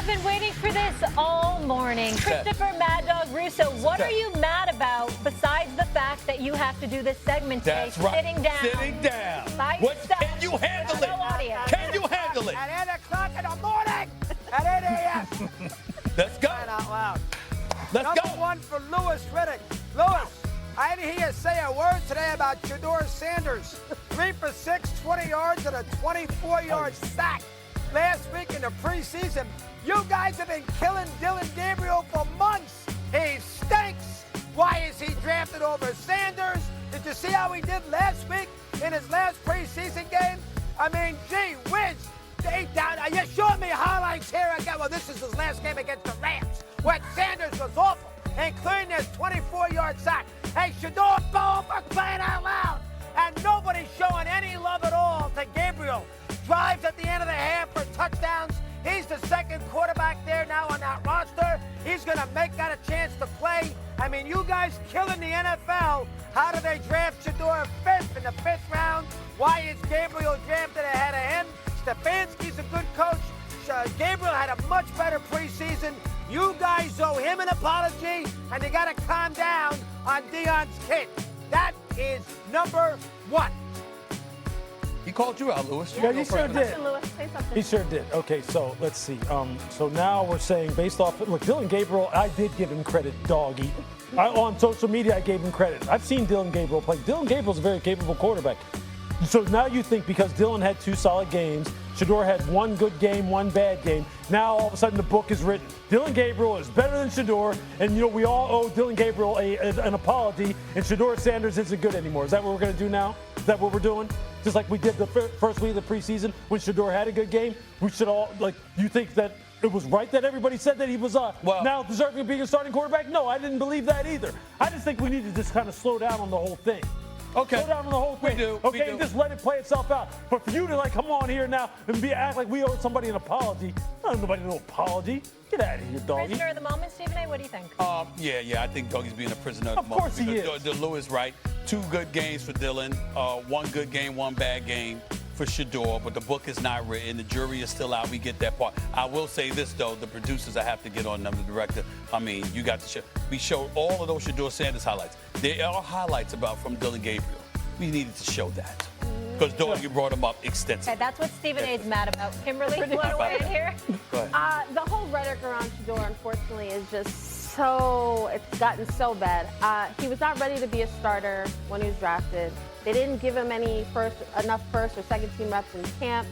I've been waiting for this all morning. Christopher Mad Dog Russo, what are you mad about besides the fact that you have to do this segment today? That's right. Sitting down. Sitting down. By What, yourself. can you handle No it? audience. Can you handle it? At 8 o'clock in the morning, at 8 a.m. Let's go. Crying out loud. Let's Number go. one for Lewis Redick. Lewis, I didn't hear you say a word today about Shedeur Sanders. 3 for 6, 20 yards, and a 24-yard sack. Last week in the preseason, you guys have been killing Dillon Gabriel for months. He stinks. Why is he drafted over Sanders? Did you see how he did last week in his last preseason game? I mean, gee whiz. You showed me highlights here again. Well, this is his last game against the Rams, when Sanders was awful, including his 24-yard sack. Hey, Shedeur, ball for crying out loud. And nobody's showing any love at all to Gabriel. Drives at the end of the half for touchdowns. He's the second quarterback there now on that roster. He's going to make that a chance to play. I mean, you guys killing the NFL. How do they draft Shedeur fifth in the 5th round? Why is Gabriel drafted ahead of him? Stefanski's a good coach. Gabriel had a much better preseason. You guys owe him an apology, and you got to calm down on Deion's kid. That is number one. He called you out, Lewis. Yeah, he sure did. Lewis, say something. He sure did. Okay, so let's see. So now we're saying based off, look, Dillon Gabriel, I did give him credit, doggy. On social media, I gave him credit. I've seen Dillon Gabriel play. Dillon Gabriel's a very capable quarterback. So now you think because Dillon had 2 solid games, Shedeur had 1 good game, 1 bad game, now all of a sudden the book is written. Dillon Gabriel is better than Shedeur, and we all owe Dillon Gabriel an apology, and Shedeur Sanders isn't good anymore. Is that what we're going to do now? Is that what we're doing? Just like we did the first week of the preseason when Shedeur had a good game, we should all, you think that it was right that everybody said that he was now deserving of being a starting quarterback? No, I didn't believe that either. I just think we need to just kind of slow down on the whole thing. Okay. Slow down on the whole thing. We do. Okay, and just let it play itself out. But for you to come on here now and act like we owe somebody an apology, I don't owe nobody no apology. Get out of here, doggy. Prisoner of the moment, Stephen A., what do you think? Yeah, I think Dougie's being a prisoner of the moment. Of course he is. The Lewis, right? 2 good games for Dillon, 1 good game, 1 bad game for Shedeur, but the book is not written. The jury is still out. We get that part. I will say this, though. The producers, I have to get on them, the director. I mean, you got to show. We showed all of those Shedeur Sanders highlights. There are highlights from Dillon Gabriel. We needed to show that because Doggy brought him up extensively. Okay, that's what Stephen A. is mad about. Kimberly, you want to weigh in here? Go ahead. The whole rhetoric around Shedeur, unfortunately, is just it's gotten so bad. He was not ready to be a starter when he was drafted. They didn't give him enough first or second team reps in camp.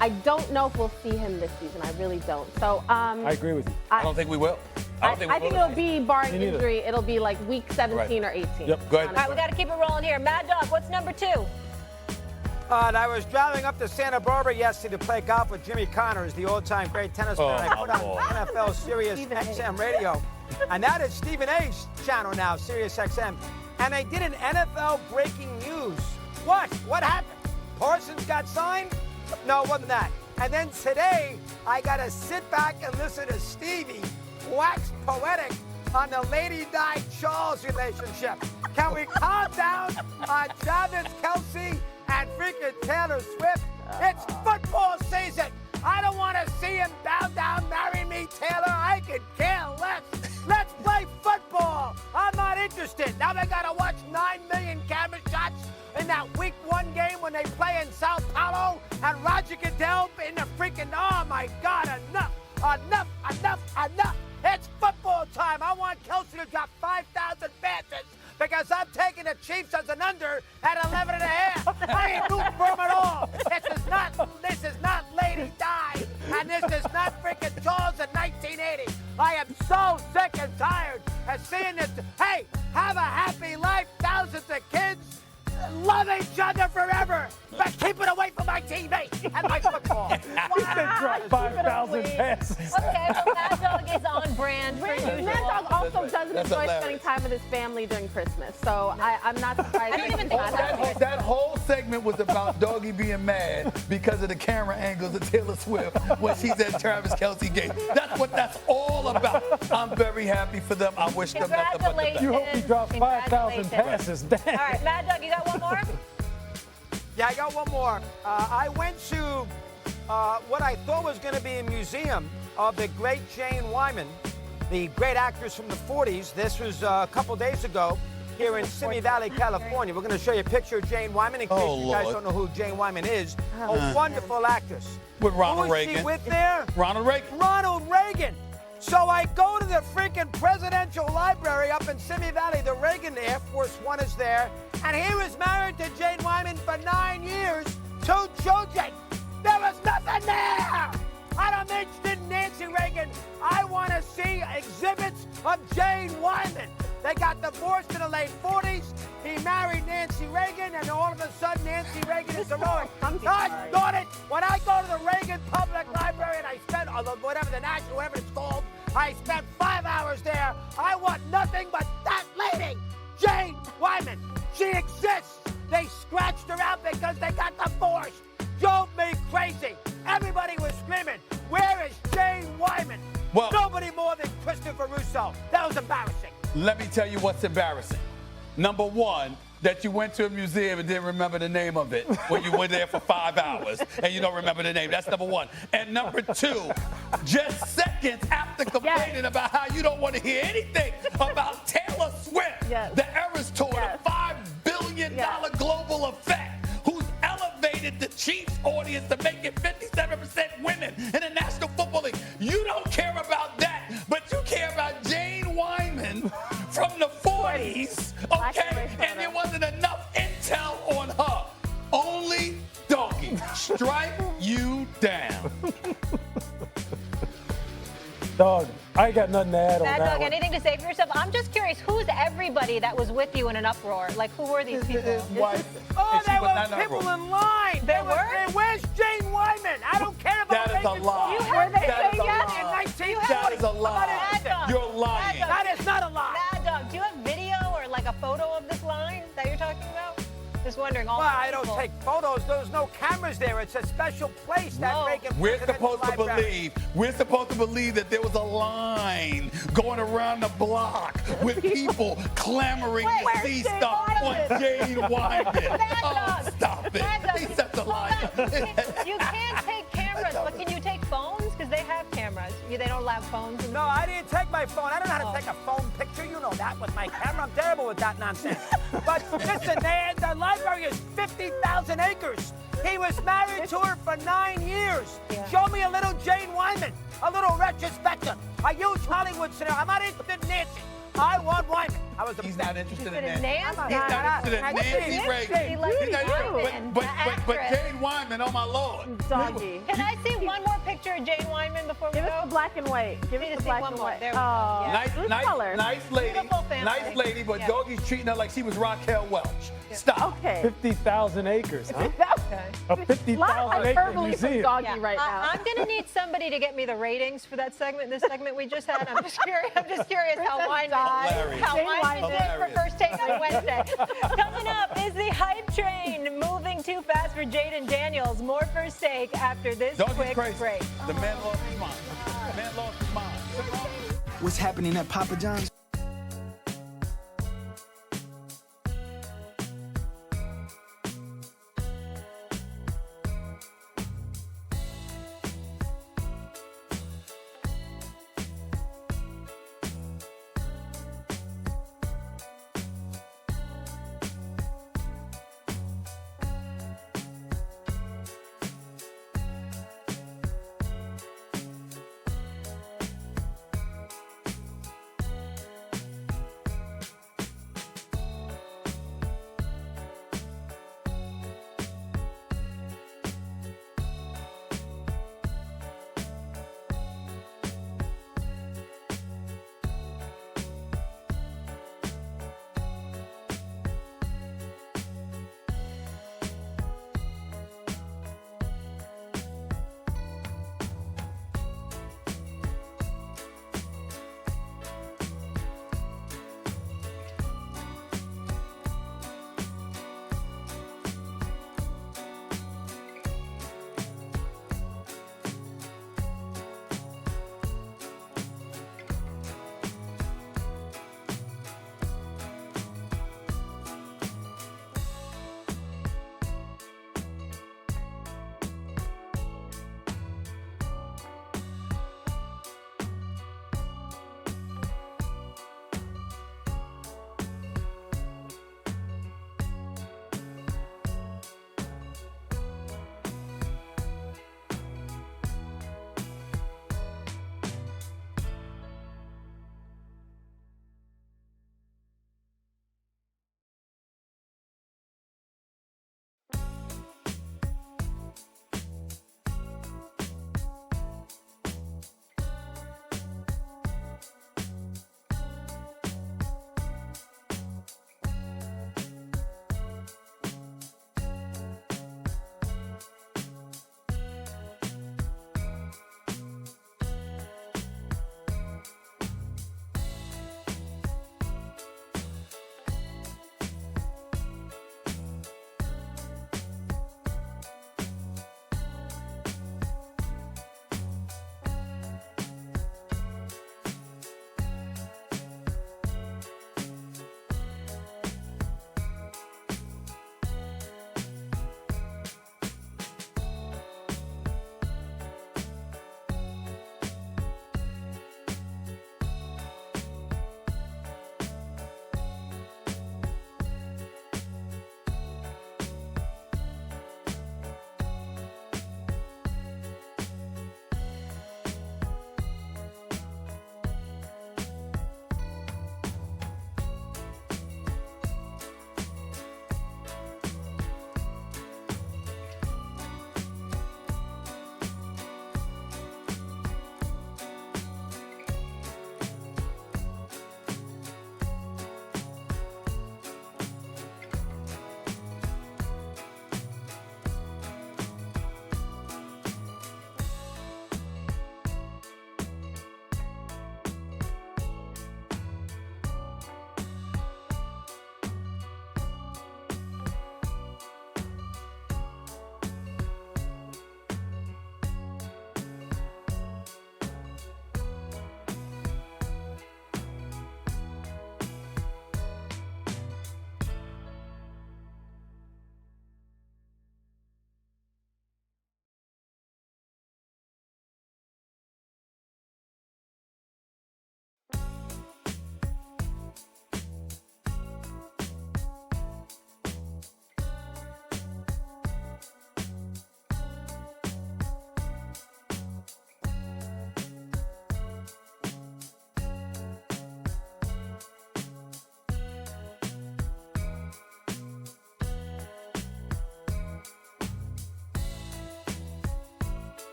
I don't know if we'll see him this season. I really don't. So I agree with you. I don't think we will. I think it'll be, barring injury, it'll be like week 17 or 18. Yep. Go ahead. All right, we got to keep it rolling here. Mad Dog, what's number 2? And I was driving up to Santa Barbara yesterday to play golf with Jimmy Connors, the all-time great tennis player. I put on NFL Sirius XM radio, and that is Stephen A's channel now, Sirius XM. And they did an NFL breaking news. What? What happened? Parsons got signed? No, it wasn't that. And then today, I got to sit back and listen to Stevie wax poetic on the Lady Di Charles relationship. Can we calm down on Travis Kelce and freaking Taylor Swift? It's football season. I don't want to see him bow down, marry me, Taylor. I could care less. Let's play football. I'm not interested. Now they got to watch 9 million camera shots in that week 1 game when they play in Sao Paulo and Roger Goodell in the freaking, oh my God, enough. It's football time. I want Kelce to drop 5,000 passes because I'm taking the Chiefs as an under at 11.5. I ain't rooting for him at all. This is not Lady Di, and this is not freaking Charles in 1980. I am so sick and tired of seeing this. Hey, have a happy life, thousands of kids. Love each other forever, but keep it away from my TV and my football. He said drop 5,000 passes. Okay, well, Mad Dog is on brand for usual. Mad Dog also doesn't That's enjoy hilarious. spending time with his family during Christmas, so I'm not surprised. I don't even think That whole segment was about Doggy being mad because of the camera angles of Taylor Swift when she's at Travis Kelce game. That's what that's all about. I'm very happy for them. I wish them nothing but the best. You hope he drops 5,000 passes. All right, Mad Dog, you got one more? Yeah, I got one more. I went to what I thought was going to be a museum of the great Jane Wyman, the great actress from the 40s. This was a couple days ago here in Simi Valley, California. We're going to show you a picture of Jane Wyman in case you guys don't know who Jane Wyman is. A wonderful actress. With Ronald Who is Reagan. she with there? Ronald Reagan. Ronald Reagan. So I go to the freaking presidential library up in Simi Valley. The Reagan Air Force One is there. And he was married to Jane Wyman for 9 years, 2 children. There was nothing there. I'm interested in Nancy Reagan. I want to see exhibits of Jane Wyman. They got divorced in the late 40s. He married Nancy Reagan, and all of a sudden, Nancy Reagan is heroic. Gosh darn it! When I go to the Reagan Public Library and I spend, whatever the national, whatever it's called, I spent 5 hours there. I want nothing but that lady, Jane Wyman. She exists. They scratched her out because they got divorced. Drove me crazy. Everybody was screaming, where is Jane Wyman? Well, nobody more than Christopher Russo. That was embarrassing. Let me tell you what's embarrassing. Number one, that you went to a museum and didn't remember the name of it when you were there for 5 hours and you don't remember the name. That's number one. And number two, just seconds after complaining about how you don't want to hear anything about Taylor Swift, the Eras Tour, the $5 billion global effect, who's elevated the Chiefs audience to make it 57% women in the National Football League. You don't care about that, but you care about Jane Wyman from the 40s, okay? And there wasn't enough intel on her. Only Doggy. Strike you down. Dog, I ain't got nothing to add on Mad that Dog, one. anything to say for yourself? I'm just curious, who's everybody that was with you in an uproar? Like, who were these people? Oh, there were people in line. There were? Where's Jane Wyman? I don't care about That is a lie. You heard they That say is a yes? lie. You That is a lie. Mad Dog. You're lying. Mad Dog. That is not a lie. Mad Dog, do you have video or like a photo of this line that you're talking about? Just wondering. Well, I don't take photos. There's no cameras there. It's a special place that Reagan We're Presidential supposed to Library. believe that there was a line going around the block with people clamoring to see stuff on Jane Wyman. Oh, stop it. He's such a liar. You can't take cameras, but can you take phones? Because they have cameras. They don't allow phones. No, I didn't take my phone. I don't know how to take a phone picture. You know that with my camera. I'm terrible with that nonsense. But listen, the library is 50,000 acres. He was married to her for 9 years. Show me a little Jane Wyman, a little retrospective, a huge Hollywood scenario. I'm not interested in Nancy. I want Wyman. He's not interested in Nancy. Nancy. He's not interested in Nancy Reagan. He likes He's not Wyman, interested- the but actress. Jane Wyman, oh my Lord. Doggy. Can I see one more picture of Jane Wyman before we Give go? us the black and white. Give us the black and white. There we go. Yeah. Nice lady. Beautiful family. Nice lady, but Yeah. Doggy's treating her like she was Raquel Welch. Stop. Okay. 50,000 acres, huh? A A lot of 50,000 acre hyperbole from museum. Doggy Yeah. right now. I'm going to need somebody to get me the ratings for that segment, this segment we just had. I'm just curious how Wyman did for First Take on Wednesday. Coming up is the hype train moving too fast for Jaden Daniels. More First Take after this Doggy's quick crazy. break. The man lost his mind. The man lost his mind. What's happening at Papa John's?